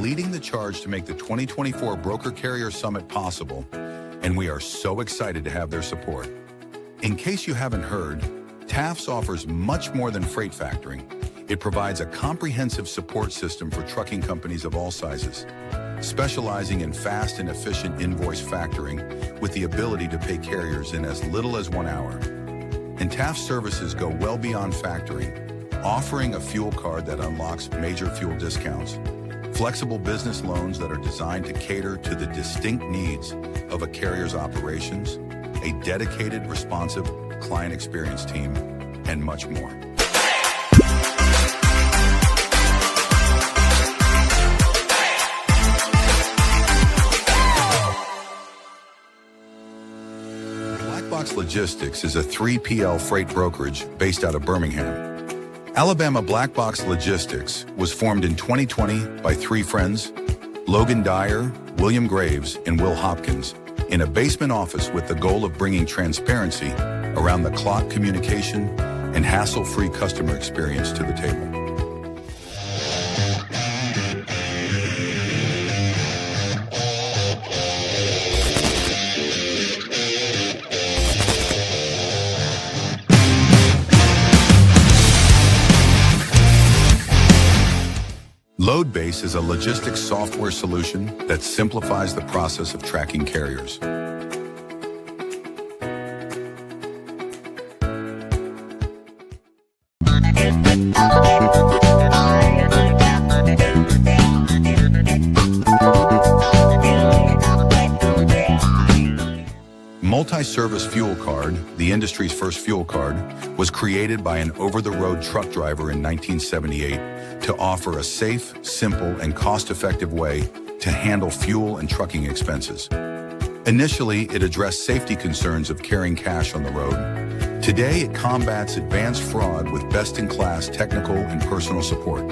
leading the charge to make the 2024 Broker Carrier Summit possible, and we are so excited to have their support. In case you haven't heard, TAFS offers much more than freight factoring. It provides a comprehensive support system for trucking companies of all sizes, specializing in fast and efficient invoice factoring with the ability to pay carriers in as little as 1 hour. And TAFS services go well beyond factoring, offering a fuel card that unlocks major fuel discounts, flexible business loans that are designed to cater to the distinct needs of a carrier's operations, a dedicated, responsive client experience team, and much more. Black Box Logistics is a 3PL freight brokerage based out of Birmingham, Alabama. Black Box Logistics was formed in 2020 by 3 friends, Logan Dyer, William Graves, and Will Hopkins, in a basement office with the goal of bringing transparency around the clock communication and hassle-free customer experience to the table. LoadBase is a logistics software solution that simplifies the process of tracking carriers. Multi-service fuel card, the industry's first fuel card, was created by an over-the-road truck driver in 1978 to offer a safe, simple, and cost-effective way to handle fuel and trucking expenses. Initially, it addressed safety concerns of carrying cash on the road. Today, it combats advanced fraud with best-in-class technical and personal support.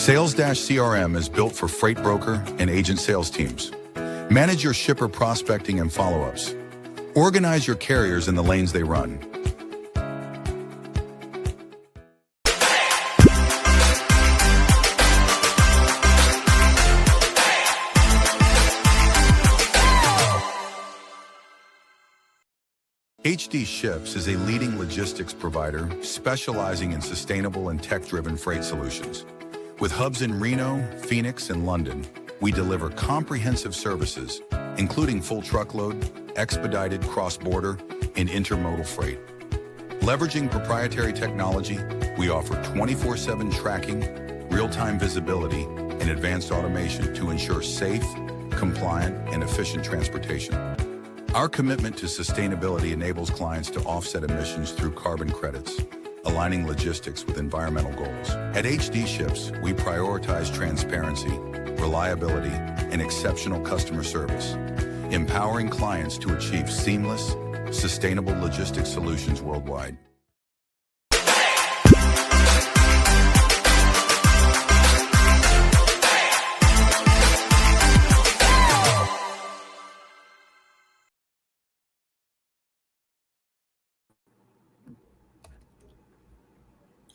Sales-CRM is built for freight broker and agent sales teams. Manage your shipper prospecting and follow-ups. Organize your carriers in the lanes they run. HD Ships is a leading logistics provider specializing in sustainable and tech-driven freight solutions. With hubs in Reno, Phoenix, and London, we deliver comprehensive services, including full truckload, expedited cross-border, and intermodal freight. Leveraging proprietary technology, we offer 24/7 tracking, real-time visibility, and advanced automation to ensure safe, compliant, and efficient transportation. Our commitment to sustainability enables clients to offset emissions through carbon credits, aligning logistics with environmental goals. At HD Ships, we prioritize transparency, reliability, and exceptional customer service, empowering clients to achieve seamless, sustainable logistics solutions worldwide.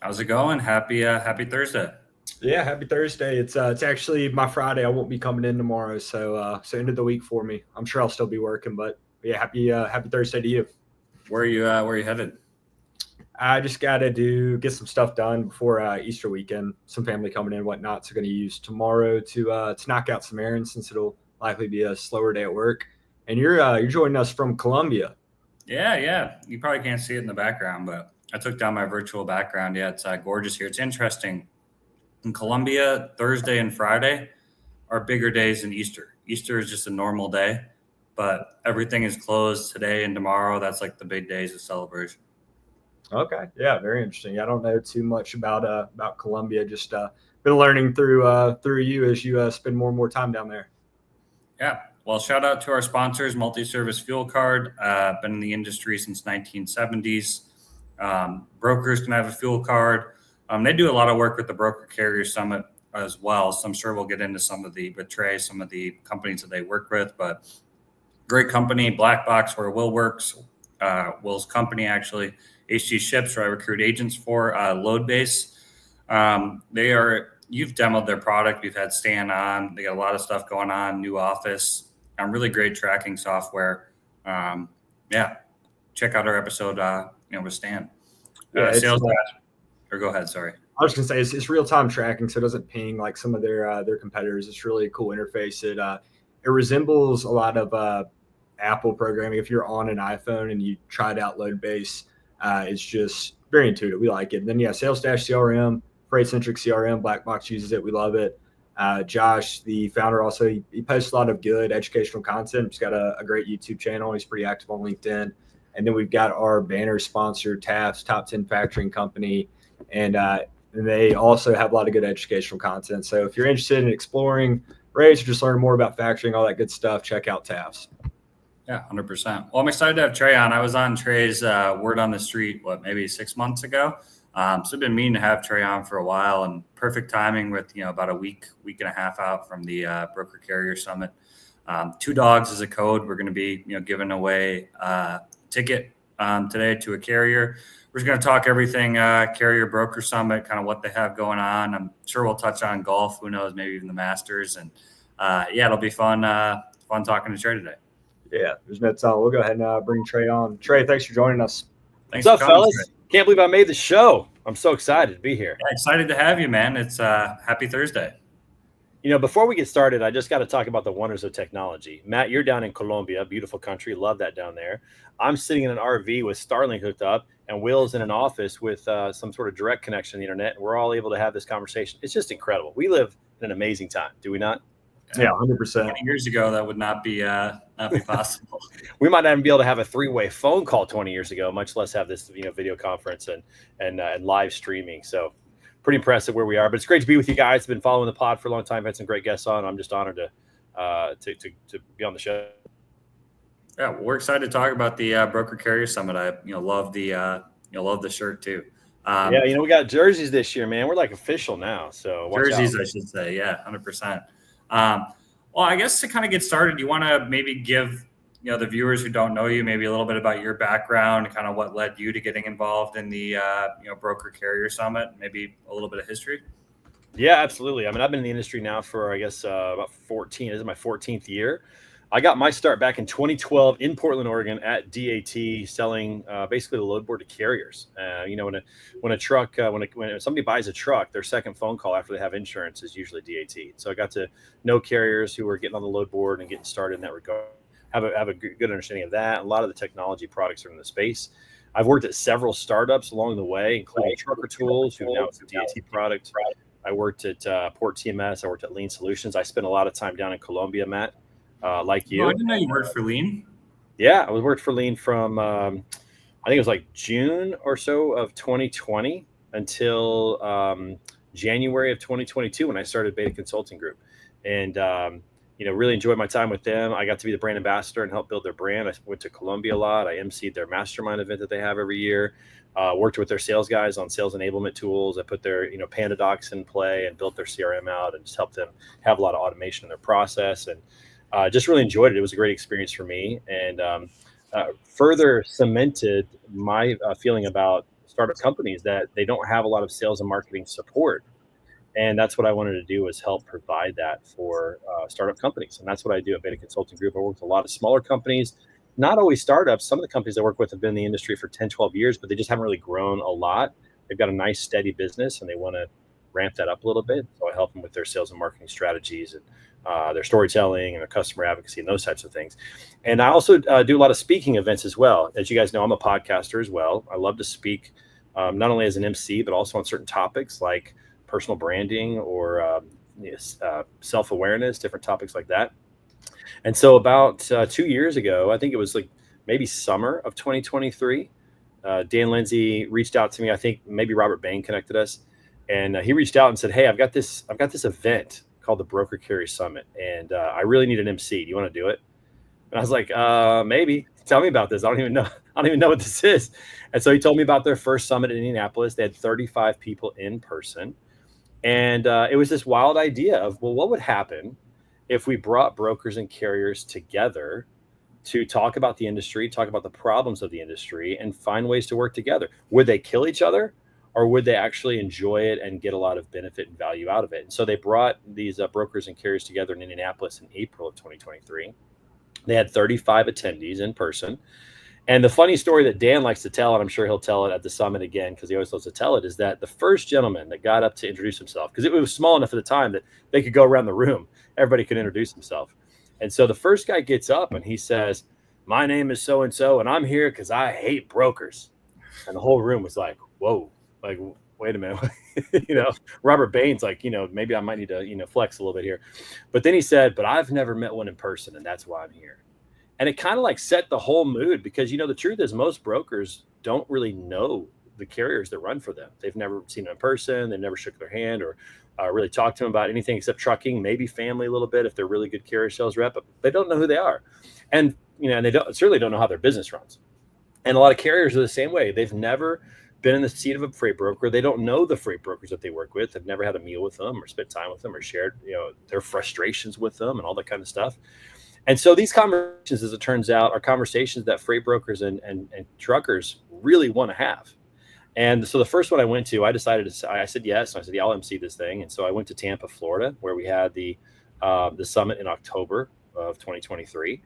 How's it going? Happy Thursday. Yeah, happy Thursday. It's actually my Friday. I won't be coming in tomorrow, so end of the week for me. I'm sure I'll still be working, but yeah, happy Thursday to you. Where are you headed? I just got to get some stuff done before Easter weekend. Some family coming in and whatnot, so going to use tomorrow to knock out some errands since it'll likely be a slower day at work. And you're joining us from Columbia. Yeah. You probably can't see it in the background, but I took down my virtual background. Yeah, it's gorgeous here. It's interesting. In Columbia, Thursday and Friday are bigger days than Easter. Easter is just a normal day, but everything is closed today and tomorrow. That's like the big days of celebration. Okay, yeah, very interesting. I don't know too much about Colombia. Just been learning through you as you spend more and more time down there. Yeah. Well, shout out to our sponsors, Multi-Service Fuel Card. Been in the industry since 1970s. Brokers can have a fuel card. They do a lot of work with the Broker Carrier Summit as well. So I'm sure we'll get into with Trey, some of the companies that they work with, but great company, Black Box, where Will works, Will's company actually, HG Ships, where I recruit agents for, Load Base. You've demoed their product. We've had Stan on. They got a lot of stuff going on, new office, really great tracking software. Check out our episode, with Stan. Sales dash, or go ahead. Sorry. I was going to say it's real time tracking, so it doesn't ping like some of their competitors. It's really a cool interface. It resembles a lot of Apple programming. If you're on an iPhone and you tried out Loadbase, it's just very intuitive. We like it. And then Sales Dash CRM, Freight Centric CRM, Black Box uses it. We love it. Josh, the founder, also he posts a lot of good educational content. He's got a great YouTube channel. He's pretty active on LinkedIn. And then we've got our banner sponsor, TAF's Top 10 Factoring Company, and they also have a lot of good educational content. So if you're interested in exploring rates or just learn more about factoring, all that good stuff, check out TAF's. Yeah, 100%. Well, I'm excited to have Trey on. I was on Trey's Word on the Street, maybe 6 months ago. So I've been meaning to have Trey on for a while, and perfect timing with, about a week and a half out from the Broker Carrier Summit. 2 Dawgs is a code. We're going to be, giving away a ticket today to a carrier. We're just going to talk everything Carrier Broker Summit, kind of what they have going on. I'm sure we'll touch on golf. Who knows? Maybe even the Masters. And it'll be fun talking to Trey today. Yeah, there's no time. We'll go ahead and bring Trey on. Trey, thanks for joining us. Thanks. What's up, fellas? Trey. Can't believe I made the show. I'm so excited to be here. Yeah, excited to have you, man. It's happy Thursday. Before we get started, I just got to talk about the wonders of technology. Matt, you're down in Colombia, beautiful country. Love that down there. I'm sitting in an RV with Starlink hooked up, and Will's in an office with some sort of direct connection to the internet. And we're all able to have this conversation. It's just incredible. We live in an amazing time, do we not? Yeah, 100%. 20 years ago, that would not be possible. We might not even be able to have a 3-way phone call 20 years ago, much less have this video conference and live streaming. So pretty impressive where we are. But it's great to be with you guys. I've been following the pod for a long time. Had some great guests on. I'm just honored to be on the show. Yeah, we're excited to talk about the Broker Carrier Summit. I love the shirt too. We got jerseys this year, man. We're like official now. So jerseys, I should say. Yeah, 100%. Well, I guess to kind of get started, you want to maybe give the viewers who don't know you maybe a little bit about your background, kind of what led you to getting involved in the Broker Carrier Summit, maybe a little bit of history. Yeah, absolutely. I mean, I've been in the industry now for about 14. This is my 14th year. I got my start back in 2012 in Portland, Oregon at DAT, selling basically the load board to carriers. When somebody buys a truck, their second phone call after they have insurance is usually DAT. So I got to know carriers who were getting on the load board and getting started in that regard. Have a good understanding of that. A lot of the technology products are in the space. I've worked at several startups along the way, including Trucker Tools, who now is a DAT product. I worked at Port TMS. I worked at Lean Solutions. I spent a lot of time down in Colombia, Matt. Like you. I didn't know you worked for Lean. Yeah, I worked for Lean from I think it was like June or so of 2020 until January of 2022 when I started Beta Consulting Group, and really enjoyed my time with them. I got to be the brand ambassador and help build their brand. I went to Colombia a lot. I emceed their mastermind event that they have every year. Worked with their sales guys on sales enablement tools. I put their Panda Docs in play and built their CRM out and just helped them have a lot of automation in their process, and just really enjoyed it. It was a great experience for me, and further cemented my feeling about startup companies that they don't have a lot of sales and marketing support. And that's what I wanted to do, is help provide that for startup companies. And that's what I do at Beta Consulting Group. I work with a lot of smaller companies, not always startups. Some of the companies I work with have been in the industry for 10, 12 years, but they just haven't really grown a lot. They've got a nice, steady business, and they want to ramp that up a little bit. So I help them with their sales and marketing strategies and their storytelling and their customer advocacy and those types of things. And I also do a lot of speaking events as well. As you guys know, I'm a podcaster as well. I love to speak not only as an MC, but also on certain topics like personal branding or self-awareness, different topics like that. And so about 2 years ago, I think it was like maybe summer of 2023, Dan Lindsay reached out to me. I think maybe Robert Bain connected us, and he reached out and said, "Hey, I've got this event called the Broker Carrier Summit, and I really need an MC. Do you want to do it?" And I was like, "Maybe. Tell me about this. I don't even know. I don't even know what this is." And so he told me about their first summit in Indianapolis. They had 35 people in person, and it was this wild idea of, well, what would happen if we brought brokers and carriers together to talk about the industry, talk about the problems of the industry, and find ways to work together? Would they kill each other, or would they actually enjoy it and get a lot of benefit and value out of it? And so they brought these brokers and carriers together in Indianapolis in April of 2023. They had 35 attendees in person. And the funny story that Dan likes to tell, and I'm sure he'll tell it at the summit again because he always loves to tell it, is that the first gentleman that got up to introduce himself, because it was small enough at the time that they could go around the room, everybody could introduce himself. And so the first guy gets up and he says, "My name is so-and-so, and I'm here because I hate brokers." And the whole room was like, whoa, like, wait a minute. Robert Bain's like, maybe I might need to, flex a little bit here. But then he said, "But I've never met one in person, and that's why I'm here." And it kind of like set the whole mood because, the truth is most brokers don't really know the carriers that run for them. They've never seen them in person. They've never shook their hand or really talked to them about anything except trucking, maybe family a little bit if they're really good carrier sales rep, but they don't know who they are. And, and they certainly don't know how their business runs. And a lot of carriers are the same way. They've never been in the seat of a freight broker. They don't know the freight brokers that they work with. They've never had a meal with them or spent time with them or shared, their frustrations with them and all that kind of stuff. And so these conversations, as it turns out, are conversations that freight brokers and truckers really want to have. And so the first one I went to, I said yes. I said, "Yeah, I'll MC this thing." And so I went to Tampa, Florida, where we had the summit in October of 2023.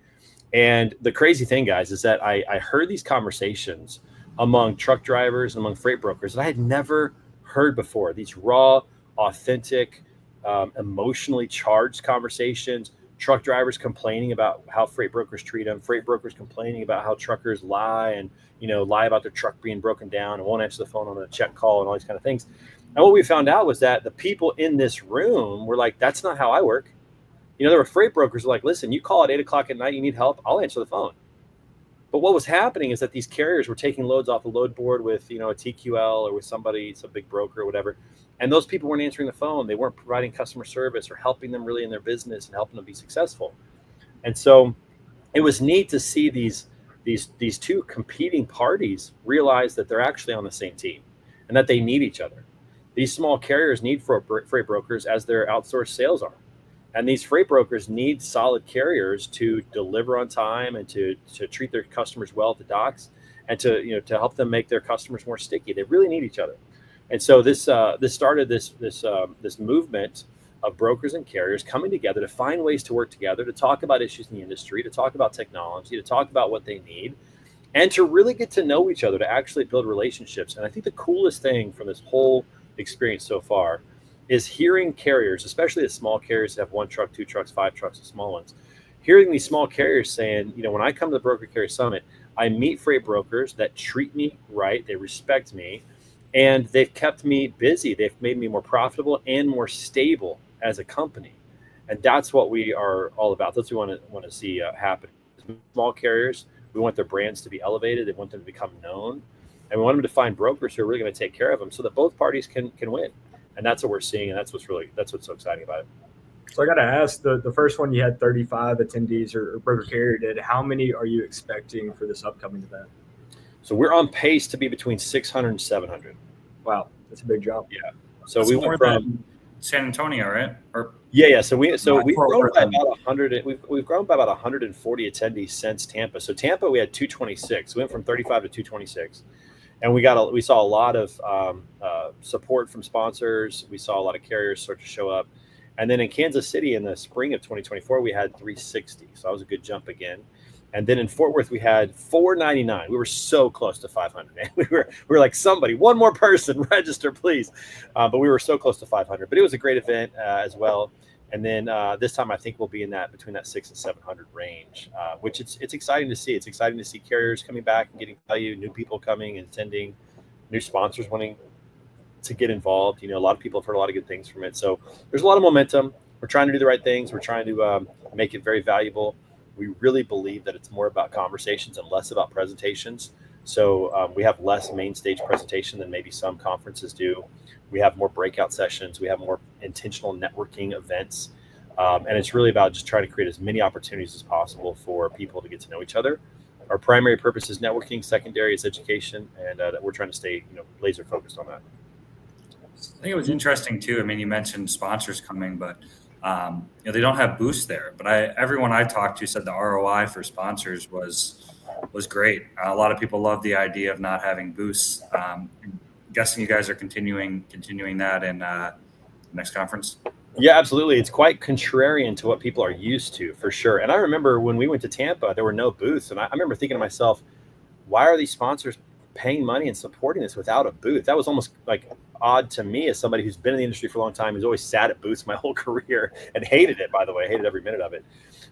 And the crazy thing, guys, is that I heard these conversations among truck drivers and among freight brokers that I had never heard before. These raw, authentic, emotionally charged conversations. Truck drivers complaining about how freight brokers treat them, freight brokers complaining about how truckers lie and, lie about their truck being broken down and won't answer the phone on a check call and all these kind of things. And what we found out was that the people in this room were like, "That's not how I work." There were freight brokers who were like, "Listen, you call at 8:00 at night, you need help, I'll answer the phone." But what was happening is that these carriers were taking loads off the load board with, a TQL or with somebody, some big broker or whatever. And those people weren't answering the phone. They weren't providing customer service or helping them really in their business and helping them be successful. And so it was neat to see these two competing parties realize that they're actually on the same team and that they need each other. These small carriers need freight brokers as their outsourced sales arm. And these freight brokers need solid carriers to deliver on time and to treat their customers well at the docks and to help them make their customers more sticky. They really need each other. And so this started this movement of brokers and carriers coming together to find ways to work together, to talk about issues in the industry, to talk about technology, to talk about what they need, and to really get to know each other, to actually build relationships. And I think the coolest thing from this whole experience so far is hearing carriers, especially the small carriers that have 1 truck, 2 trucks, 5 trucks, the small ones, hearing these small carriers saying, when I come to the Broker Carrier Summit, I meet freight brokers that treat me right, they respect me, and they've kept me busy. They've made me more profitable and more stable as a company. And that's what we are all about. That's what we want to see happen. Small carriers, we want their brands to be elevated. They want them to become known. And we want them to find brokers who are really going to take care of them so that both parties can win. And that's what we're seeing. And that's what's so exciting about it. So I got to ask, the first one you had 35 attendees or broker carrier did. How many are you expecting for this upcoming event? So we're on pace to be between 600 and 700. Wow, that's a big jump. Yeah. So that's we went from San Antonio, right? Yeah. So we've grown by about 100. We've grown by about 140 attendees since Tampa. So Tampa, we had 226. We went from 35 to 226, and we saw a lot of support from sponsors. We saw a lot of carriers start to show up, and then in Kansas City in the spring of 2024, we had 360. So that was a good jump again. And then in Fort Worth, we had 499. We were so close to 500. Man. We were like, somebody, one more person, register, please. But we were so close to 500. But it was a great event as well. And then this time, I think we'll be in between that 600 and 700 range, which it's exciting to see. It's exciting to see carriers coming back and getting value, new people coming and attending, new sponsors wanting to get involved. A lot of people have heard a lot of good things from it. So there's a lot of momentum. we're trying to do the right things. We're trying to make it very valuable. We really believe that it's more about conversations and less about presentations. So we have less main stage presentation than maybe some conferences do. We have more breakout sessions. We have more intentional networking events. And it's really about just trying to create as many opportunities as possible for people to get to know each other. Our primary purpose is networking, secondary is education, and we're trying to stay laser focused on that. I think it was interesting too. I mean, you mentioned sponsors coming, but they don't have booths there. But everyone I talked to said the ROI for sponsors was great. A lot of people love the idea of not having booths. I'm guessing you guys are continuing that in next conference. Yeah, absolutely. It's quite contrarian to what people are used to, for sure. And I remember when we went to Tampa, there were no booths. And I remember thinking to myself, why are these sponsors paying money and supporting this without a booth? That was almost like odd to me as somebody who's been in the industry for a long time, who's always sat at booths my whole career and hated it, by the way, hated every minute of it.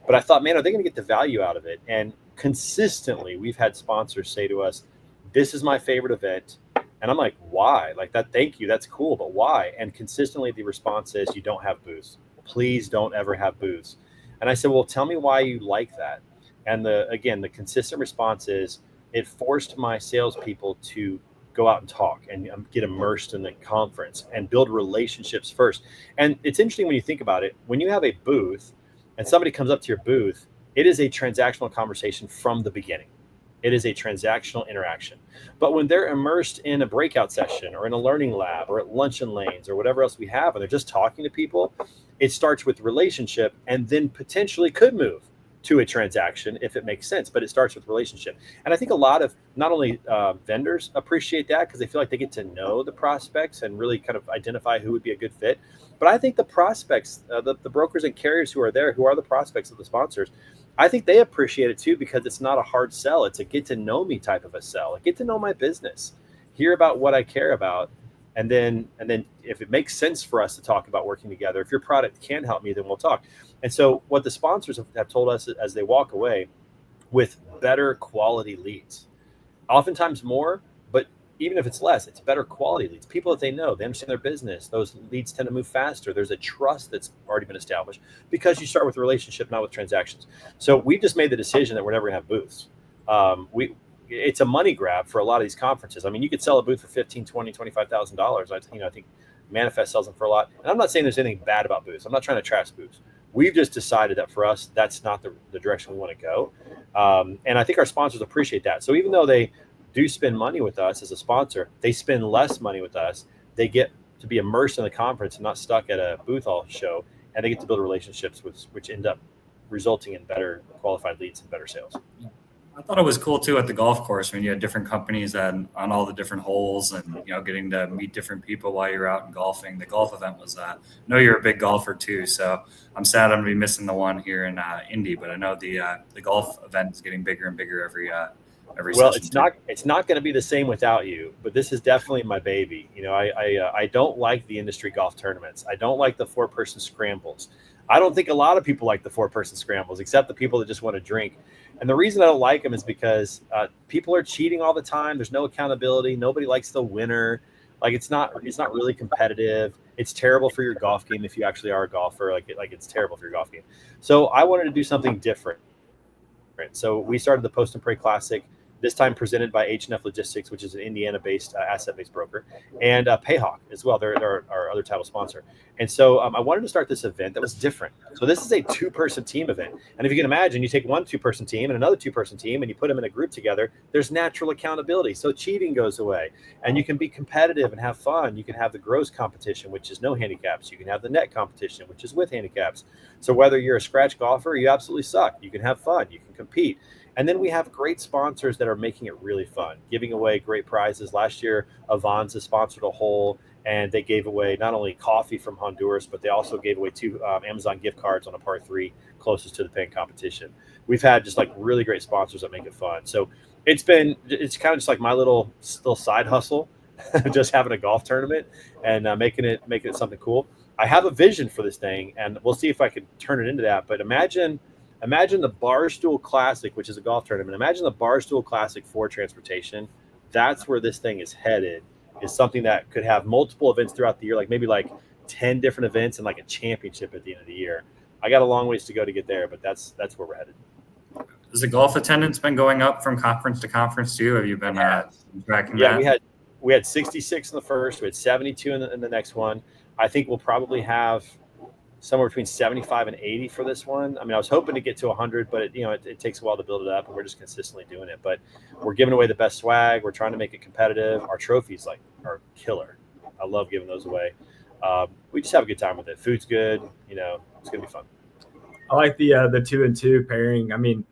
But I thought, man, are they going to get the value out of it? And consistently, we've had sponsors say to us, this is my favorite event. And I'm like, why? Like that, thank you. That's cool. But why? And consistently the response is, you don't have booths. Please don't ever have booths. And I said, well, tell me why you like that. And the consistent response is, it forced my salespeople to go out and talk and get immersed in the conference and build relationships first. And it's interesting when you think about it, when you have a booth and somebody comes up to your booth, it is a transactional conversation from the beginning. It is a transactional interaction. But when they're immersed in a breakout session or in a learning lab or at luncheon lanes or whatever else we have, and they're just talking to people, it starts with relationship and then potentially could move to a transaction if it makes sense, but it starts with relationship. And I think a lot of not only vendors appreciate that because they feel like they get to know the prospects and really kind of identify who would be a good fit. But I think the prospects, the brokers and carriers who are there, who are the prospects of the sponsors, I think they appreciate it too, because it's not a hard sell. It's a get to know me type of a sell. Get to know my business, hear about what I care about. And then if it makes sense for us to talk about working together, if your product can help me, then we'll talk. And so what the sponsors have told us as they walk away with better quality leads, oftentimes more, but even if it's less, it's better quality leads. People that they know, they understand their business. Those leads tend to move faster. There's a trust that's already been established because you start with a relationship, not with transactions. So we've just made the decision that we're never going to have booths. It's a money grab for a lot of these conferences. I mean, you could sell a booth for $15,000, $20,000, $25,000. I think Manifest sells them for a lot. And I'm not saying there's anything bad about booths. I'm not trying to trash booths. We've just decided that for us, that's not the direction we want to go. And I think our sponsors appreciate that. So even though they do spend money with us as a sponsor, they spend less money with us. They get to be immersed in the conference and not stuck at a booth all show. And they get to build relationships which end up resulting in better qualified leads and better sales. I thought it was cool too at the golf course when you had different companies on all the different holes and getting to meet different people while you're out and golfing. The golf event was I know you're a big golfer too, so I'm sad I'm gonna be missing the one here in Indy, but I know the golf event is getting bigger and bigger every well, session. It's not going to be the same without you, but this is definitely my baby. I don't like the industry golf tournaments. I don't like the 4-person scrambles. I don't think a lot of people like the 4-person scrambles, except the people that just want to drink. And the reason I don't like them is because people are cheating all the time. There's no accountability. Nobody likes the winner. Like it's not really competitive. It's terrible for your golf game if you actually are a golfer. Like it's terrible for your golf game. So I wanted to do something different. So we started the Post and Pray Classic, this time presented by H&F Logistics, which is an Indiana-based asset-based broker, and Payhawk as well. They're our other title sponsor. And so I wanted to start this event that was different. So this is a 2-person team event. And if you can imagine, you take one 2-person team and another 2-person team and you put them in a group together, there's natural accountability. So cheating goes away and you can be competitive and have fun. You can have the gross competition, which is no handicaps. You can have the net competition, which is with handicaps. So whether you're a scratch golfer or you absolutely suck, you can have fun, you can compete. And then we have great sponsors that are making it really fun, giving away great prizes. Last year, Avanza sponsored a hole, and they gave away not only coffee from Honduras, but they also gave away 2 Amazon gift cards on a par 3 closest to the paying competition. We've had just like really great sponsors that make it fun. So it's kind of just like my little side hustle, just having a golf tournament and making it something cool. I have a vision for this thing, and we'll see if I can turn it into that. But imagine the Barstool Classic, which is a golf tournament. Imagine the Barstool Classic for transportation. That's where this thing is headed, is something that could have multiple events throughout the year, like maybe like 10 different events and like a championship at the end of the year. I got a long ways to go to get there, but that's where we're headed. Has the golf attendance been going up from conference to conference too? Have you been tracking that? We had 66 in the first. We had 72 in the next one. I think we'll probably have somewhere between 75 and 80 for this one. I mean, I was hoping to get to 100, but it takes a while to build it up, and we're just consistently doing it. But we're giving away the best swag. We're trying to make it competitive. Our trophies are killer. I love giving those away. We just have a good time with it. Food's good. It's gonna be fun. I like the 2-2 pairing. I mean,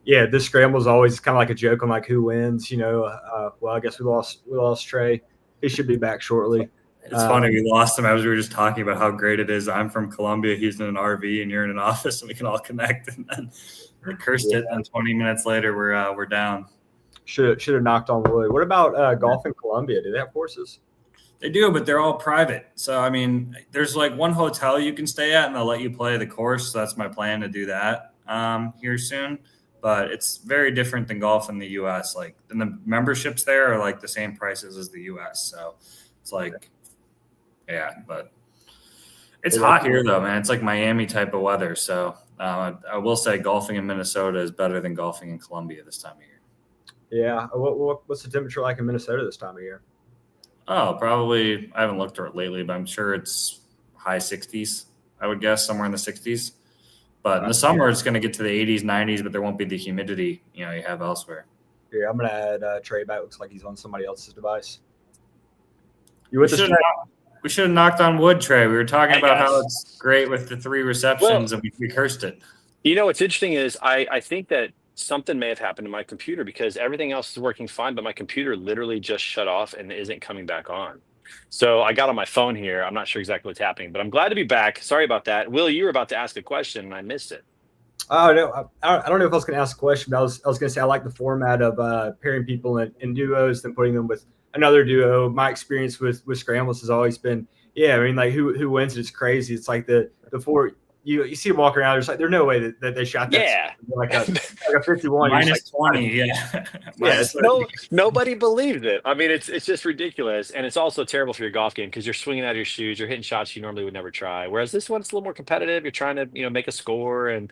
yeah, this scramble is always kind of like a joke on like who wins. Well, I guess we lost Trey. He should be back shortly. It's funny we lost him as we were just talking about how great it is. I'm from Columbia, he's in an RV, and you're in an office, and we can all connect. And then we cursed it, and 20 minutes later we're down. Should have knocked on wood. What about golf in Columbia? Do they have courses? They do, but they're all private. So I mean, there's like one hotel you can stay at, and they'll let you play the course. So that's my plan to do that here soon. But it's very different than golf in the U.S. Like, and the memberships there are like the same prices as the U.S. So it's like. Yeah, but it's hot here though, man. It's like Miami type of weather. So I will say golfing in Minnesota is better than golfing in Columbia this time of year. Yeah. What's the temperature like in Minnesota this time of year? Oh, probably. I haven't looked at it lately, but I'm sure it's high 60s. I would guess somewhere in the 60s. But in the summer, it's going to get to the 80s, 90s, but there won't be the humidity you have elsewhere. Yeah, I'm going to add Trey back. Looks like he's on somebody else's device. You with us? We should have knocked on wood, Trey. We were talking about how it's great with the 3 receptions, and we cursed it. What's interesting is I think that something may have happened to my computer because everything else is working fine, but my computer literally just shut off and isn't coming back on. So I got on my phone here. I'm not sure exactly what's happening, but I'm glad to be back. Sorry about that. Will, you were about to ask a question, and I missed it. Oh, no. I don't know if I was going to ask a question, but I was going to say I like the format of pairing people in duos and putting them with another duo. My experience with scrambles has always been, I mean, like who wins it is crazy. It's like the 4 you see them walking around. There's like there's no way that they shot that. Yeah, like a 51 minus 20. Yeah, nobody believed it. I mean, it's just ridiculous, and it's also terrible for your golf game because you're swinging out of your shoes. You're hitting shots you normally would never try. Whereas this one's a little more competitive. You're trying to make a score, and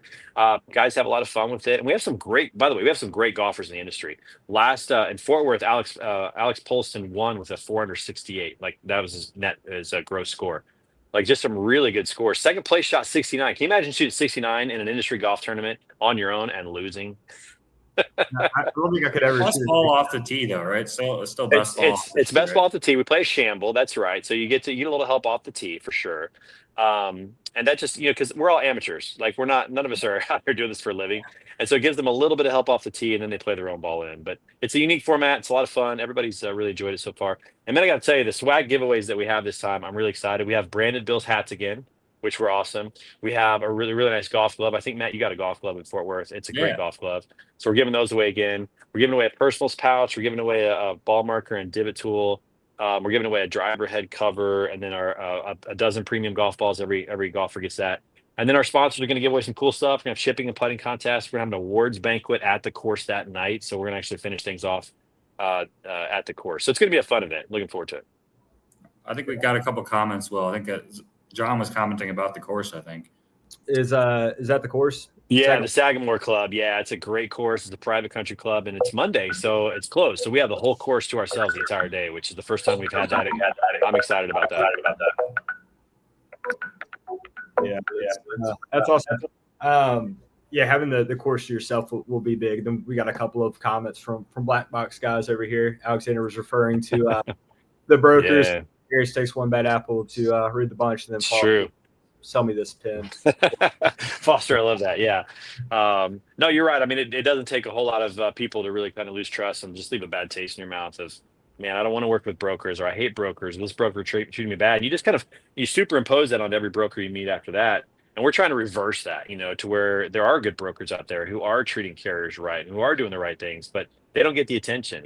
guys have a lot of fun with it. And we have some great golfers in the industry. Last in Fort Worth, Alex Polston won with a 468. Like that was his gross score. Like just some really good scores. Second place shot 69. Can you imagine shooting 69 in an industry golf tournament on your own and losing? I don't think I could ever. Best ball off the tee, though, right? So it's still best ball. It's best ball off the tee. We play a shamble. That's right. So you get a little help off the tee for sure. And that just because we're all amateurs. Like none of us are out here doing this for a living, and so it gives them a little bit of help off the tee, and then they play their own ball in. But it's a unique format. It's a lot of fun. Everybody's really enjoyed it so far. And then I got to tell you, the swag giveaways that we have this time, I'm really excited. We have branded Bill's hats again, which were awesome. We have a really, really nice golf glove. I think, Matt, you got a golf glove in Fort Worth. It's a great golf glove. So we're giving those away again. We're giving away a personals pouch. We're giving away a ball marker and divot tool. We're giving away a driver head cover, and then a dozen premium golf balls. Every golfer gets that. And then our sponsors are going to give away some cool stuff. We're going to have shipping and putting contests. We're going to have an awards banquet at the course that night. So we're going to actually finish things off at the course. So it's going to be a fun event. Looking forward to it. I think we got a couple comments. Well, I think John was commenting about the course. I think is that the course? Yeah, the Sagamore Club. Yeah, it's a great course. It's a private country club, and it's Monday, so it's closed. So we have the whole course to ourselves the entire day, which is the first time we've had that. I'm excited about that. Yeah, that's awesome. Having the course to yourself will be big. Then we got a couple of comments from Black Box guys over here. Alexander was referring to the brokers. Yeah. Gary takes one bad apple to read the bunch, and then True. Sell me this pin. Foster, I love that. Yeah. No, you're right. I mean, it doesn't take a whole lot of people to really kind of lose trust and just leave a bad taste in your mouth of, man, I don't want to work with brokers, or I hate brokers. This broker treating me bad. You just you superimpose that on every broker you meet after that. And we're trying to reverse that, to where there are good brokers out there who are treating carriers right, who are doing the right things, but they don't get the attention.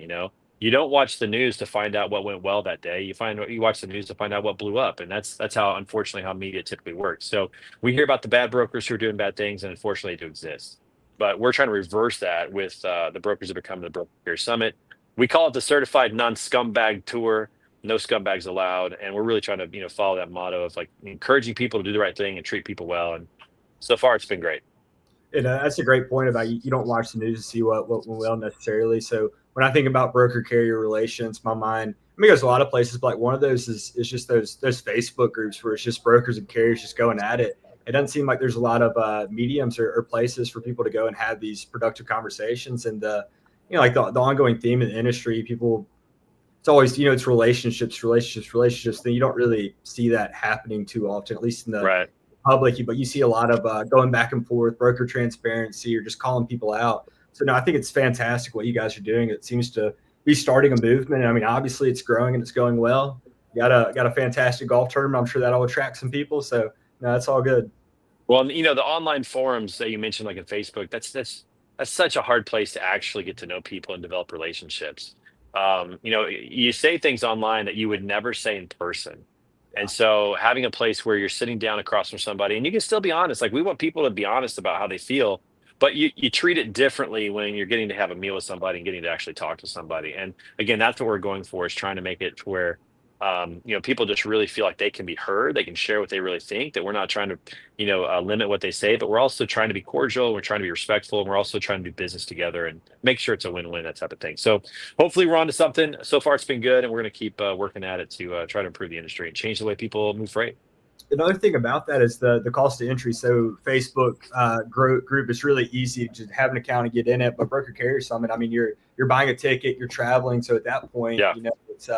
You don't watch the news to find out what went well that day. You watch the news to find out what blew up. And that's how, unfortunately, how media typically works. So we hear about the bad brokers who are doing bad things, and unfortunately they do exist. But we're trying to reverse that with the brokers that are coming to the Broker Carrier Summit. We call it the Certified Non-Scumbag Tour. no scumbags allowed. And we're really trying to, follow that motto of like encouraging people to do the right thing and treat people well. And so far it's been great. And that's a great point about you don't watch the news to see what went well necessarily. So when I think about broker carrier relations, my mind, I mean, there's a lot of places, but like one of those is just those Facebook groups where it's just brokers and carriers just going at it. It doesn't seem like there's a lot of mediums or places for people to go and have these productive conversations. And like the ongoing theme in the industry, people, it's always, it's relationships. Then you don't really see that happening too often, at least in the Right. public, but you see a lot of going back and forth, broker transparency, or just calling people out. So no, I think it's fantastic what you guys are doing. It seems to be starting a movement. I mean, obviously it's growing and it's going well. You got a fantastic golf tournament. I'm sure that'll attract some people. So no, that's all good. Well, the online forums that you mentioned, like in Facebook, that's such a hard place to actually get to know people and develop relationships. You say things online that you would never say in person. And so having a place where you're sitting down across from somebody and you can still be honest, like we want people to be honest about how they feel, but you treat it differently when you're getting to have a meal with somebody and getting to actually talk to somebody. And again, that's what we're going for, is trying to make it to where people just really feel like they can be heard, they can share what they really think, that we're not trying to, limit what they say, but we're also trying to be cordial, we're trying to be respectful, and we're also trying to do business together and make sure it's a win-win, that type of thing. So hopefully we're on to something. So far it's been good, and we're going to keep working at it to try to improve the industry and change the way people move freight. Another thing about that is the cost of entry. So Facebook group is really easy to have an account and get in it. But Broker Carrier Summit, I mean, you're buying a ticket, you're traveling. So at that point, Yeah. it's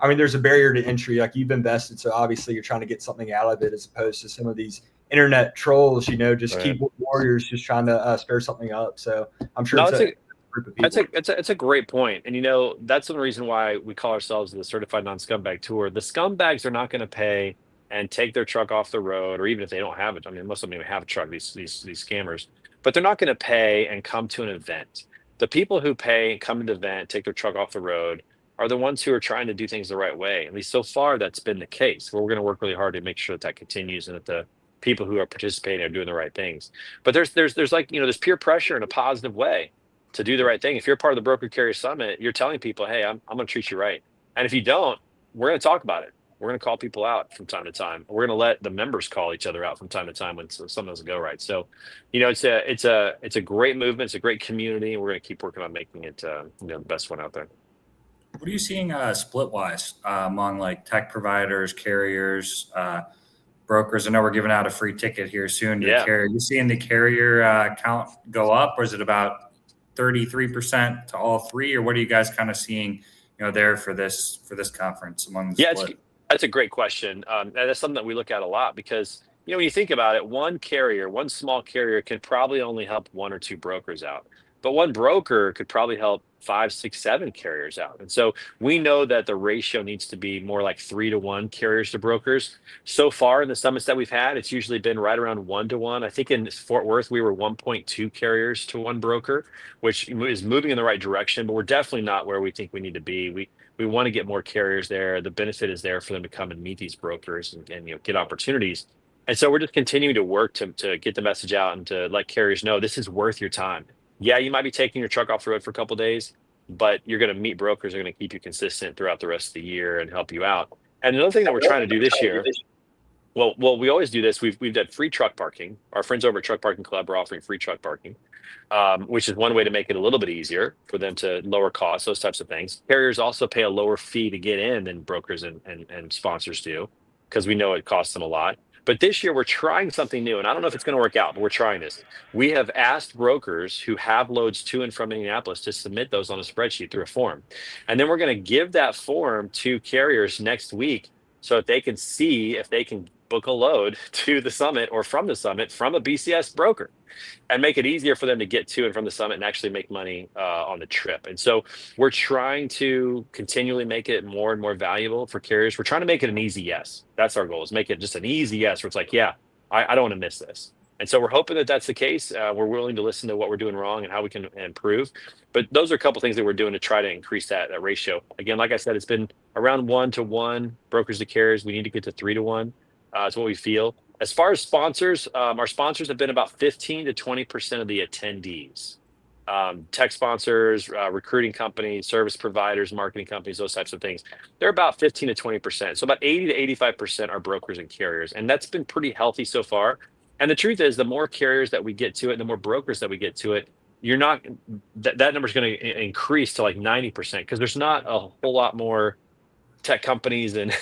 I mean, there's a barrier to entry. Like you've invested, so obviously you're trying to get something out of it, as opposed to some of these internet trolls. Just Right. keyboard warriors just trying to stir something up. So I'm sure No, it's it's a group of people. it's a great point. And that's the reason why we call ourselves the Certified Non-Scumbag Tour. The scumbags are not going to pay and take their truck off the road, or even if they don't have it. I mean, most of them even have a truck, these scammers, but they're not going to pay and come to an event. The people who pay and come to the event, take their truck off the road, are the ones who are trying to do things the right way. At least so far, that's been the case. Where we're going to work really hard to make sure that continues, and that the people who are participating are doing the right things. But there's like, there's peer pressure in a positive way to do the right thing. If you're part of the Broker Carrier Summit, you're telling people, hey, I'm going to treat you right. And if you don't, we're going to talk about it. We're going to call people out from time to time. We're going to let the members call each other out from time to time when something doesn't go right. So, it's a great movement. It's a great community. We're going to keep working on making it, the best one out there. What are you seeing split wise among like tech providers, carriers, brokers? I know we're giving out a free ticket here soon to the carrier. Are you seeing the carrier count go up, or is it about 33% to all three, or what are you guys kind of seeing, there for this conference among the split? That's a great question. And that's something that we look at a lot, because, when you think about it, one small carrier can probably only help one or two brokers out. But one broker could probably help 5, 6, 7 carriers out. And so we know that the ratio needs to be more like 3-to-1 carriers to brokers. So far in the summits that we've had, it's usually been right around 1-to-1. I think in Fort Worth, we were 1.2 carriers to one broker, which is moving in the right direction, but we're definitely not where we think we need to be. We want to get more carriers there. The benefit is there for them to come and meet these brokers and get opportunities. And so we're just continuing to work to get the message out and to let carriers know this is worth your time. Yeah, you might be taking your truck off the road for a couple of days, but you're going to meet brokers who are going to keep you consistent throughout the rest of the year and help you out. And another thing that we're trying to do this year, well, we always do this. We've done free truck parking. Our friends over at Truck Parking Club are offering free truck parking, which is one way to make it a little bit easier for them to lower costs, those types of things. Carriers also pay a lower fee to get in than brokers and sponsors do, because we know it costs them a lot. But this year we're trying something new, and I don't know if it's going to work out, but we're trying this. We have asked brokers who have loads to and from Indianapolis to submit those on a spreadsheet through a form. And then we're going to give that form to carriers next week so that they can see if they can book a load to the summit or from the summit from a BCS broker, and make it easier for them to get to and from the summit and actually make money on the trip. And so we're trying to continually make it more and more valuable for carriers. We're trying to make it an easy yes. That's our goal, is make it just an easy yes, where it's like, yeah, I don't want to miss this. And so we're hoping that that's the case. We're willing to listen to what we're doing wrong and how we can improve. But those are a couple things that we're doing to try to increase that ratio. Again, like I said, it's been around 1-to-1 brokers to carriers. We need to get to 3-to-1. It's what we feel. As far as sponsors, our sponsors have been about 15 to 20% of the attendees. tech sponsors, recruiting companies, service providers, marketing companies, those types of things. They're about 15 to 20%. So about 80 to 85% are brokers and carriers. And that's been pretty healthy so far. And the truth is, the more carriers that we get to it, the more brokers that we get to it, you're not that number is going to increase to like 90% because there's not a whole lot more tech companies and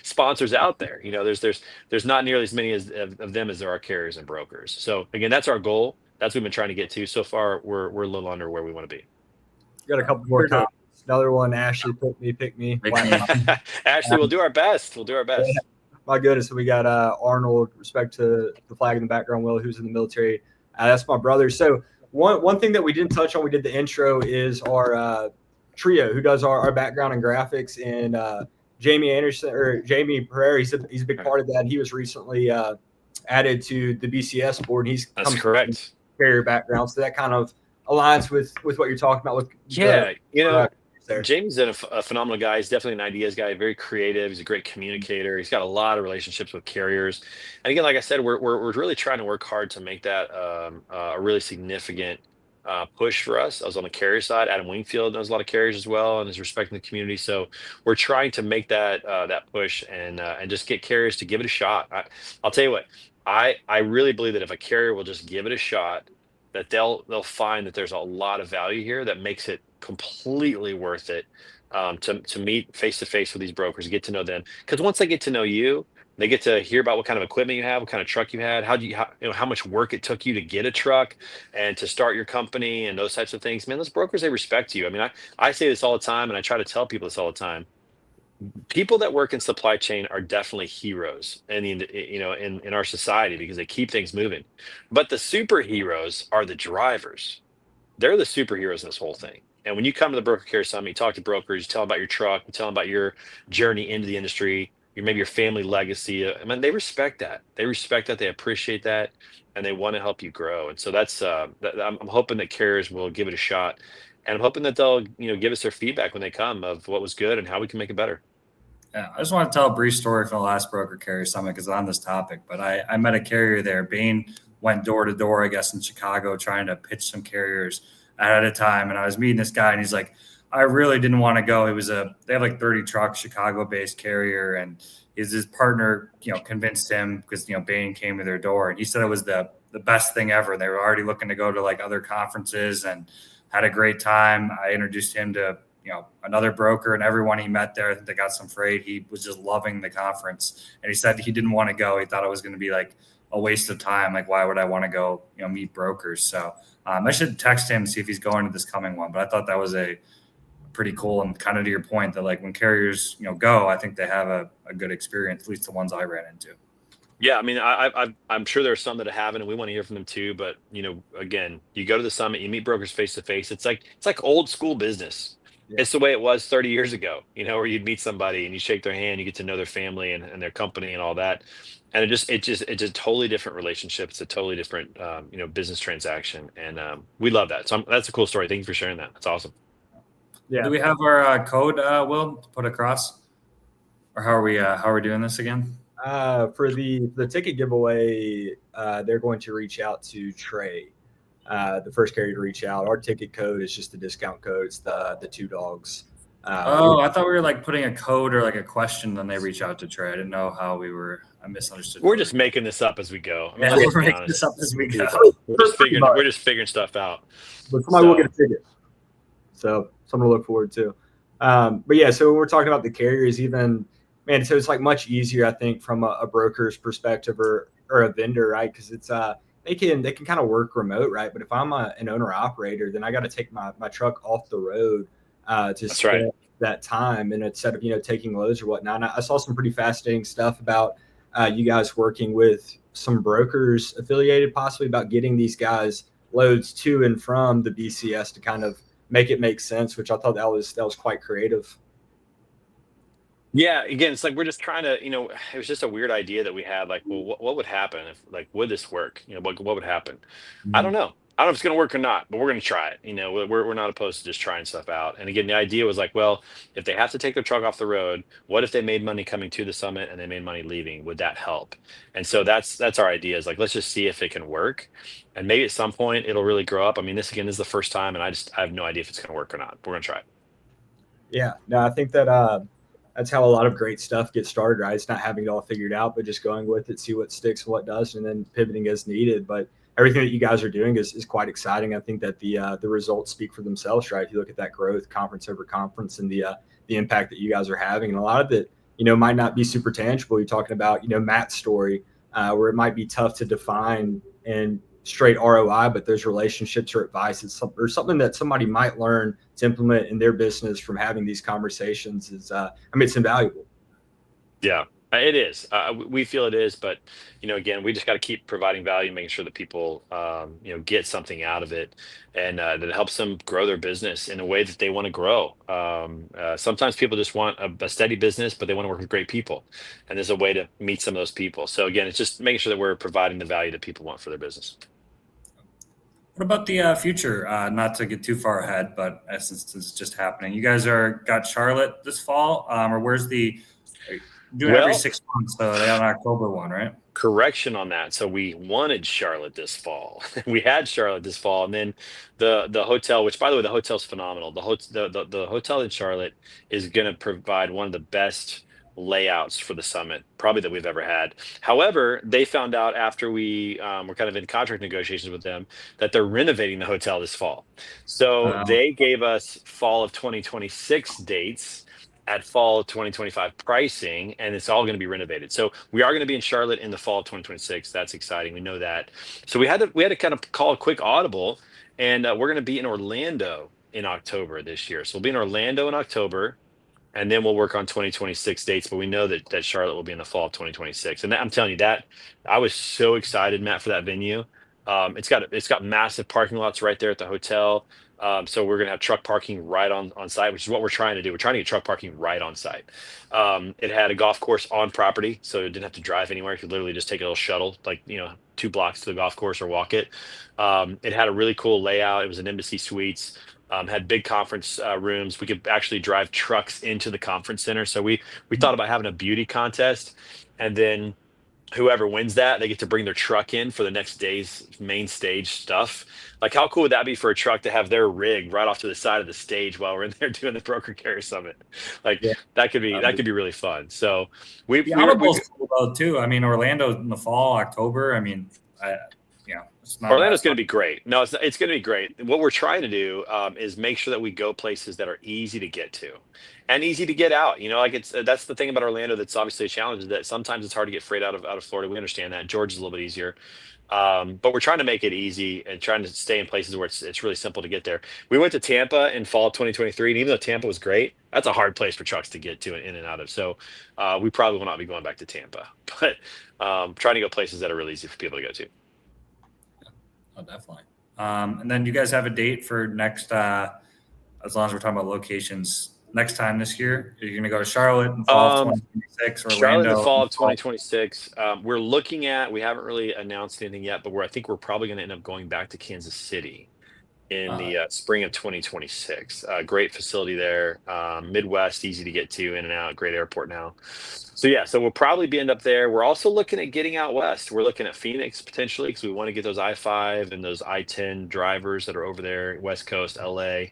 sponsors out there. There's not nearly as many of them as there are carriers and brokers. So again, that's our goal. That's what we've been trying to get to. So far, we're a little under where we want to be. Got a couple more comments. Another one, Ashley, pick me. Ashley, we'll do our best. We'll do our best. Yeah. My goodness, so we got Arnold, respect to the flag in the background, Will, who's in the military. That's my brother. So one thing that we didn't touch on, we did the intro, is our trio who does our background and graphics, and Jamie Anderson or Jamie Pereira. He's a big part of that. He was recently added to the BCS board. That's correct. Carrier background, so that kind of aligns with what you're talking about. Jamie's a phenomenal guy. He's definitely an ideas guy, very creative. He's a great communicator. He's got a lot of relationships with carriers. And again, like I said, we're really trying to work hard to make that a really significant push for us. I was on the carrier side. Adam Wingfield knows a lot of carriers as well and is respecting the community. So we're trying to make that push and just get carriers to give it a shot. I'll tell you what, I really believe that if a carrier will just give it a shot, that they'll find that there's a lot of value here that makes it completely worth it to meet face to face with these brokers, get to know them. Because once they get to know you, they get to hear about what kind of equipment you have, what kind of truck you had, how much work it took you to get a truck and to start your company and those types of things. Man, those brokers, they respect you. I mean, I say this all the time, and I try to tell people this all the time. People that work in supply chain are definitely heroes in our society because they keep things moving. But the superheroes are the drivers. They're the superheroes in this whole thing. And when you come to the Broker Care Summit, you talk to brokers, you tell them about your truck, you tell them about your journey into the industry, maybe your family legacy. I mean, they respect that. They respect that. They appreciate that, and they want to help you grow. And so that's I'm hoping that carriers will give it a shot, and I'm hoping that they'll give us their feedback when they come of what was good and how we can make it better. Yeah, I just want to tell a brief story from the last Broker Carrier Summit because on this topic. But I met a carrier there. Bain went door to door, I guess, in Chicago trying to pitch some carriers at a time. And I was meeting this guy, and he's like, I really didn't want to go. They have like 30 trucks, Chicago-based carrier, and his partner, convinced him because Bain came to their door, and he said it was the best thing ever. They were already looking to go to like other conferences and had a great time. I introduced him to another broker, and everyone he met there, I think they got some freight. He was just loving the conference, and he said he didn't want to go. He thought it was going to be like a waste of time. Like, why would I want to go, meet brokers? So I should text him, see if he's going to this coming one. But I thought that was a pretty cool, and kind of to your point that like when carriers, go, I think they have a good experience, at least the ones I ran into. Yeah, I mean, I'm sure there are some that haven't, and we want to hear from them too. But again, you go to the summit, you meet brokers face to face. It's like old school business. Yeah. It's the way it was 30 years ago, where you'd meet somebody and you shake their hand, you get to know their family and their company and all that. And it's a totally different relationship. It's a totally different, business transaction. And we love that. So that's a cool story. Thank you for sharing that. That's awesome. Yeah. Do we have our code, Will, to put across? Or how are we doing this again? For the ticket giveaway, they're going to reach out to Trey. The first carrier to reach out. Our ticket code is just the discount code. It's the 2 Dawgs. I thought we were like putting a code or like a question, then they reach out to Trey. I didn't know how I misunderstood. We're just making this up as we go. We're making this up as we go. We're just figuring stuff out. But somebody will get a ticket. So something to look forward to. But yeah, so when we're talking about the carriers, so it's like much easier, I think, from a broker's perspective or a vendor, right? Because it's they can kind of work remote, right? But if I'm an owner operator, then I got to take my truck off the road to spend that time, and instead of taking loads or whatnot. And I saw some pretty fascinating stuff about you guys working with some brokers affiliated, possibly, about getting these guys loads to and from the BCS to kind of make it make sense, which I thought that was quite creative. Yeah, again, it's like we're just trying to, it was just a weird idea that we had. Like, well, what would happen if, like, would this work? What would happen? Mm-hmm. I don't know. I don't know if it's going to work or not, but we're going to try it. We're not opposed to just trying stuff out. And again, the idea was like, well, if they have to take their truck off the road, what if they made money coming to the summit and they made money leaving? Would that help? And so that's our idea, is like, let's just see if it can work. And maybe at some point it'll really grow up. I mean, this again is the first time, and I have no idea if it's going to work or not. But we're going to try it. Yeah, no, I think that that's how a lot of great stuff gets started, right? It's not having it all figured out, but just going with it, see what sticks and what does, and then pivoting as needed. But everything that you guys are doing is quite exciting. I think that the results speak for themselves, right? If you look at that growth, conference over conference, and the impact that you guys are having, and a lot of it, might not be super tangible. You're talking about, Matt's story, where it might be tough to define and straight ROI, but those relationships or advice or something that somebody might learn to implement in their business from having these conversations is, it's invaluable. Yeah, it is. We feel it is, but again, we just got to keep providing value, making sure that people, get something out of it, and that it helps them grow their business in a way that they want to grow. Sometimes people just want a steady business, but they want to work with great people, and there's a way to meet some of those people. So again, it's just making sure that we're providing the value that people want for their business. What about the future? Not to get too far ahead, but since it's just happening, you guys got Charlotte this fall, or where's doing every 6 months? So they have an October one, right? Correction on that. So we wanted Charlotte this fall. We had Charlotte this fall, and then the hotel, which by the way, the hotel's phenomenal. The hotel in Charlotte is going to provide one of the best layouts for the summit probably that we've ever had. However, they found out after we were kind of in contract negotiations with them that they're renovating the hotel this fall. So they gave us fall of 2026 dates at fall of 2025 pricing, and it's all going to be renovated. So we are going to be in Charlotte in the fall of 2026. That's exciting. We know that. So we had to kind of call a quick audible, and we're going to be in Orlando in October this year. So we'll be in Orlando in October, and then we'll work on 2026 dates. But we know that Charlotte will be in the fall of 2026. And I'm telling you that I was so excited, Matt, for that venue. It's got massive parking lots right there at the hotel. So we're going to have truck parking right on site, which is what we're trying to do. We're trying to get truck parking right on site. It had a golf course on property, so it didn't have to drive anywhere. You could literally just take a little shuttle, 2 blocks to the golf course or walk it. It had a really cool layout. It was an Embassy Suites. Had big conference rooms. We could actually drive trucks into the conference center. So we thought about having a beauty contest, and then whoever wins that, they get to bring their truck in for the next day's main stage stuff. Like, how cool would that be for a truck to have their rig right off to the side of the stage while we're in there doing the Broker Carrier Summit? That could be really fun. So the Honorable's cool though too. I mean, Orlando in the fall, October. I mean, it's not Orlando's going to be great. No, it's going to be great. What we're trying to do is make sure that we go places that are easy to get to and easy to get out. That's the thing about Orlando that's obviously a challenge, is that sometimes it's hard to get freight out of Florida. We understand that. Georgia's a little bit easier. But we're trying to make it easy and trying to stay in places where it's really simple to get there. We went to Tampa in fall of 2023, and even though Tampa was great, that's a hard place for trucks to get to and in and out of. So we probably will not be going back to Tampa, but trying to go places that are really easy for people to go to. Oh, definitely. And then you guys have a date for next, as long as we're talking about locations, next time this year? Are you going to go to Charlotte in fall of 2026 or Orlando? Charlotte in the fall of 2026. We haven't really announced anything yet, but I think we're probably going to end up going back to Kansas City in the spring of 2026. Great facility there. Midwest, easy to get to, in and out, great airport now. So we'll probably end up there. We're also looking at getting out west. We're looking at Phoenix potentially, because we want to get those I-5 and those I-10 drivers that are over there, West Coast, LA.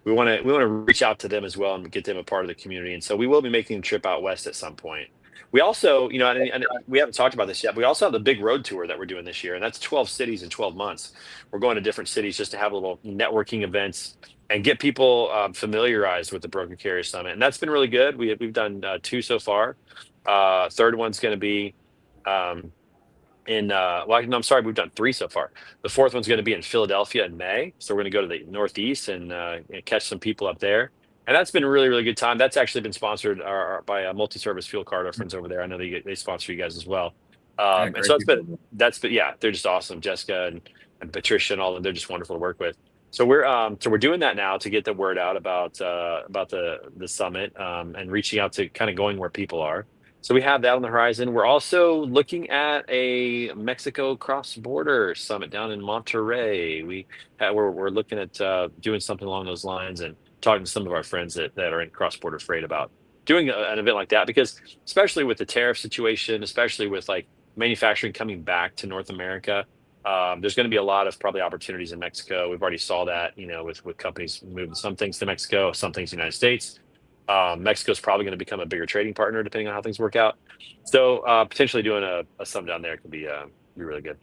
We want to reach out to them as well and get them a part of the community. And so we will be making a trip out west at some point. We also, and we haven't talked about this yet, but we also have the big road tour that we're doing this year, and that's 12 cities in 12 months. We're going to different cities just to have little networking events and get people familiarized with the Broker Carrier Summit. And that's been really good. We've done 2 so far. Third one's going to be we've done 3 so far. The 4th one's going to be in Philadelphia in May. So we're going to go to the Northeast and catch some people up there. And that's been a really, really good time. That's actually been sponsored by a multi-service fuel card, our friends over there. I know they sponsor you guys as well. And so they're just awesome. Jessica and Patricia and all of them, they're just wonderful to work with. So we're doing that now to get the word out about the summit and reaching out to kind of going where people are. So we have that on the horizon. We're also looking at a Mexico cross-border summit down in Monterrey. We're looking at doing something along those lines and talking to some of our friends that are in cross-border freight about doing an event like that, because especially with the tariff situation, especially with like manufacturing coming back to North America, there's going to be a lot of probably opportunities in Mexico. We've already saw that, with companies moving some things to Mexico, some things to the United States. Mexico is probably going to become a bigger trading partner depending on how things work out. So potentially doing a sum down there could be really good.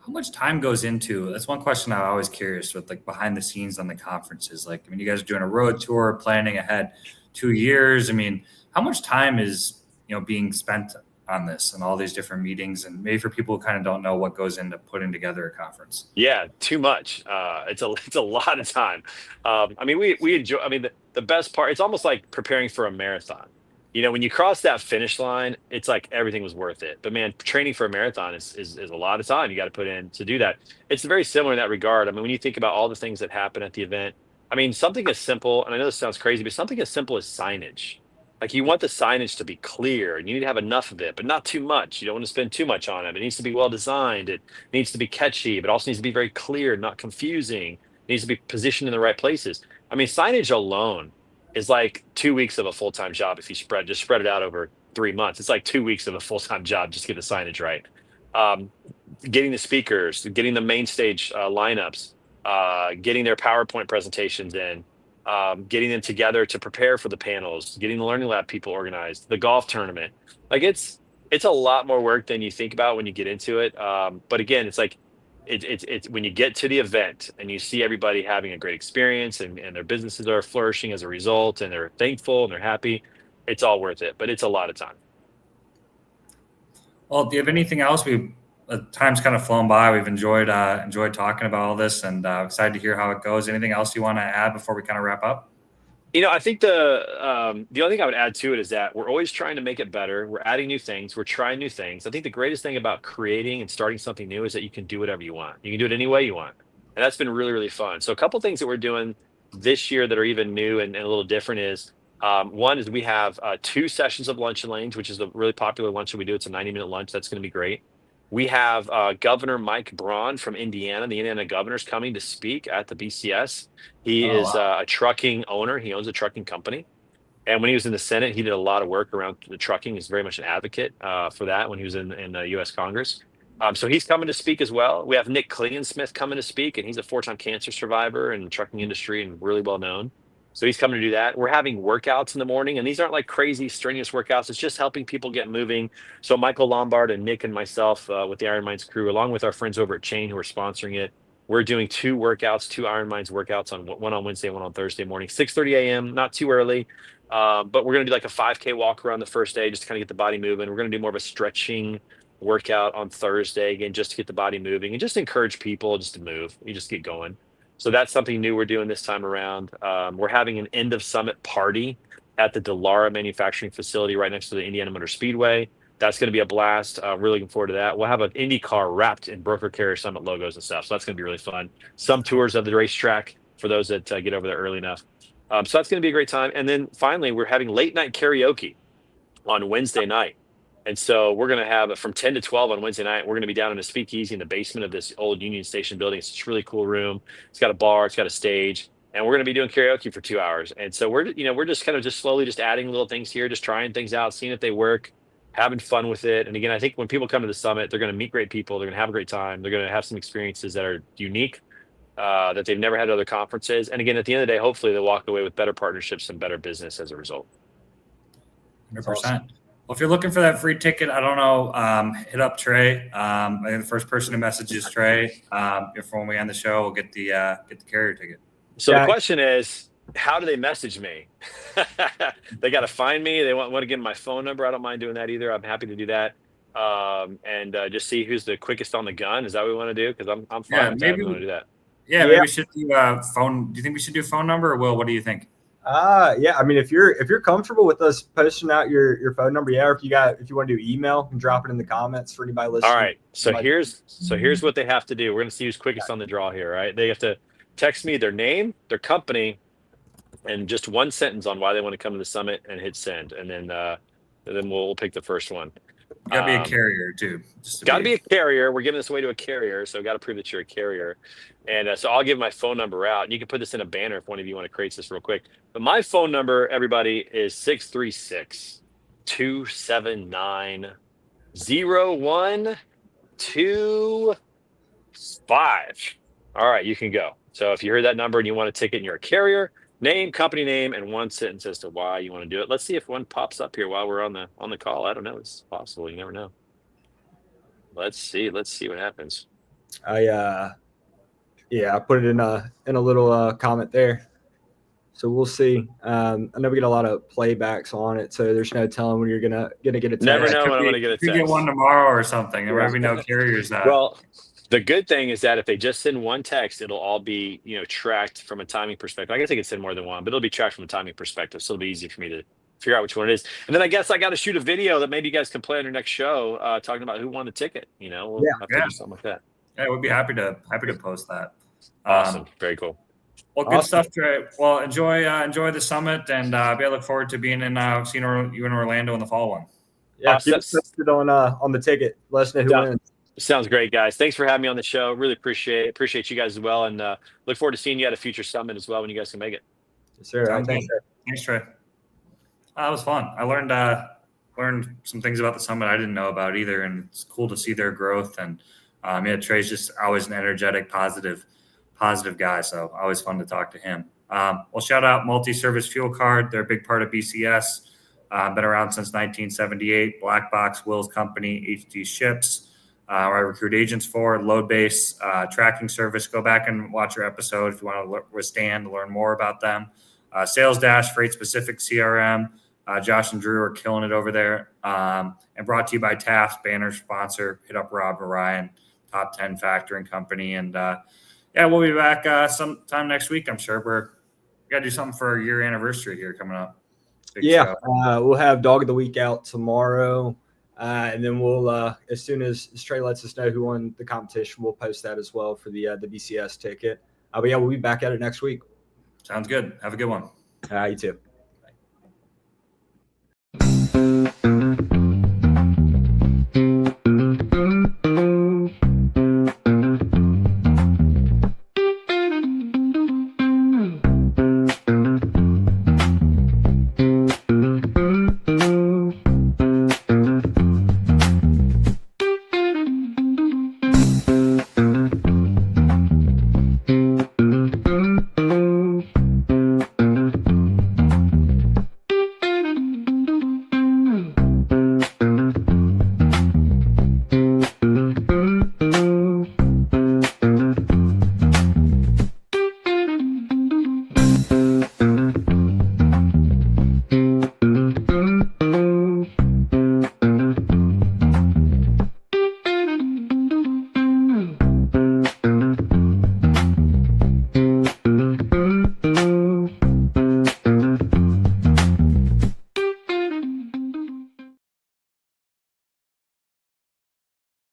How much time goes into, that's one question I'm always curious with, like behind the scenes on the conferences. Like, I mean, you guys are doing a road tour, planning ahead 2 years. I mean, how much time is, being spent on this and all these different meetings? And maybe for people who kind of don't know what goes into putting together a conference. Yeah, too much. It's a lot of time. I mean, we enjoy. I mean, the best part. It's almost like preparing for a marathon. When you cross that finish line, it's like everything was worth it. But man, training for a marathon is a lot of time you got to put in to do that. It's very similar in that regard. I mean, when you think about all the things that happen at the event, I mean, something as simple, and I know this sounds crazy, but something as simple as signage. Like you want the signage to be clear, and you need to have enough of it, but not too much. You don't want to spend too much on it. It needs to be well designed. It needs to be catchy, but also needs to be very clear, not confusing. It needs to be positioned in the right places. I mean, signage alone is like 2 weeks of a full-time job if you just spread it out over 3 months. It's like 2 weeks of a full-time job just to get the signage right. Um, Getting the speakers, getting the main stage lineups, getting their PowerPoint presentations in, getting them together to prepare for the panels, getting the learning lab people organized, the golf tournament. Like it's a lot more work than you think about when you get into it. But again, it's like it's when you get to the event and you see everybody having a great experience, and their businesses are flourishing as a result, and they're thankful and they're happy, it's all worth it. But it's a lot of time. Well, do you have anything else? Time's kind of flown by. We've enjoyed talking about all this, and excited to hear how it goes. Anything else you want to add before we kind of wrap up? I think the only thing I would add to it is that we're always trying to make it better. We're adding new things. We're trying new things. I think the greatest thing about creating and starting something new is that you can do whatever you want. You can do it any way you want, and that's been really, really fun. So a couple things that we're doing this year that are even new and a little different is one is we have 2 sessions of lunch and lanes, which is the really popular lunch that we do. It's a 90-minute lunch. That's going to be great. We have Governor Mike Braun from Indiana, the Indiana governor's coming to speak at the BCS. He Oh, is wow. a trucking owner. He owns a trucking company. And when he was in the Senate, he did a lot of work around the trucking. He's very much an advocate for that when he was in the U.S. Congress. So he's coming to speak as well. We have Nick Klingensmith coming to speak, and he's a 4-time cancer survivor in the trucking industry and really well known. So he's coming to do that. We're having workouts in the morning, and these aren't like crazy strenuous workouts. It's just helping people get moving. So Michael Lombard and Nick and myself with the Iron Minds crew, along with our friends over at Chain who are sponsoring it, we're doing 2 workouts, 2 Iron Minds workouts, one on Wednesday, one on Thursday morning, 6:30 a.m. Not too early, but we're going to do like a 5K walk around the first day just to kind of get the body moving. We're going to do more of a stretching workout on Thursday again, just to get the body moving and just encourage people just to move. You just get going. So that's something new we're doing this time around. We're having an end of summit party at the Delara manufacturing facility right next to the Indiana Motor Speedway. That's going to be a blast. Really looking forward to that. We'll have an Indy car wrapped in Broker Carrier Summit logos and stuff. So that's going to be really fun. Some tours of the racetrack for those that get over there early enough. So that's going to be a great time. And then finally, we're having late night karaoke on Wednesday night. And so we're going to have from 10 to 12 on Wednesday night. We're going to be down in a speakeasy in the basement of this old Union Station building. It's a really cool room. It's got a bar. It's got a stage. And we're going to be doing karaoke for 2 hours. And so we're just kind of just slowly just adding little things here, just trying things out, seeing if they work, having fun with it. And again, I think when people come to the summit, they're going to meet great people. They're going to have a great time. They're going to have some experiences that are unique, that they've never had at other conferences. And again, at the end of the day, hopefully they walk away with better partnerships and better business as a result. 100%. Awesome. Well, if you're looking for that free ticket, I don't know, hit up Trey. I think the first person who messages Trey, if when we end the show, we'll get the carrier ticket. So the question is, how do they message me? They got to find me. They want to give my phone number. I don't mind doing that either. I'm happy to do that. And just see who's the quickest on the gun. Is that what we want to do? Because I'm fine. Yeah, with maybe we want to do that. Yeah, maybe we should do phone. Do you think we should do phone number, or Will? What do you think? Yeah. I mean, if you're comfortable with us posting out your phone number, yeah. Or if you want to do email and drop it in the comments for anybody listening. All right. So here's what they have to do. We're going to see who's quickest on the draw here. Right? They have to text me their name, their company, and just one sentence on why they want to come to the summit, and hit send. And then and then we'll pick the first one. You gotta be a carrier too. Got to be a carrier. We're giving this away to a carrier, so got to prove that you're a carrier. And so I'll give my phone number out, and you can put this in a banner if one of you want to create this real quick. But my phone number, everybody, is 636-279-0125. All right, you can go. So if you heard that number and you want a ticket and you're a carrier, name, company name, and one sentence as to why you want to do it. Let's see if one pops up here while we're on the call. I don't know. It's possible. You never know. Let's see what happens. I put it in a little comment there. So we'll see. I know we get a lot of playbacks on it, so there's no telling when you're gonna get a text. Never know when I'm gonna get a text. You get one tomorrow or something. There might be no carriers out. Well, the good thing is that if they just send one text, it'll all be tracked from a timing perspective. I guess they can send more than one, but it'll be tracked from a timing perspective, so it'll be easy for me to figure out which one it is. And then I guess I got to shoot a video that maybe you guys can play on your next show, talking about who won the ticket. We'll have to do something like that. Yeah, we'd be happy to post that. Awesome, very cool. Well, good stuff, Trey. Well, enjoy the summit, and I look forward to being seeing you in Orlando in the fall one. Yeah, keep us posted on the ticket. Let us know who wins. Sounds great, guys. Thanks for having me on the show. Really appreciate you guys as well, and look forward to seeing you at a future summit as well when you guys can make it. Yes, sir. Thanks, Trey. That was fun. I learned some things about the summit I didn't know about either, and it's cool to see their growth. And Trey's just always an energetic, positive guy. So always fun to talk to him. We'll shout out Multi-Service Fuel Card. They're a big part of BCS. Been around since 1978. Black Box, Will's Company, HD Ships. I recruit agents for load base tracking service. Go back and watch your episode if you want to learn more about them. Sales Dash, Freight Specific CRM. Josh and Drew are killing it over there. And brought to you by Taft, banner sponsor. Hit up Rob Orion, top 10 factoring company. And we'll be back sometime next week. I'm sure we got to do something for our year anniversary here coming up. We'll have Dog of the Week out tomorrow. And then we'll, as soon as Trey lets us know who won the competition, we'll post that as well for the BCS ticket. We'll be back at it next week. Sounds good. Have a good one. You too.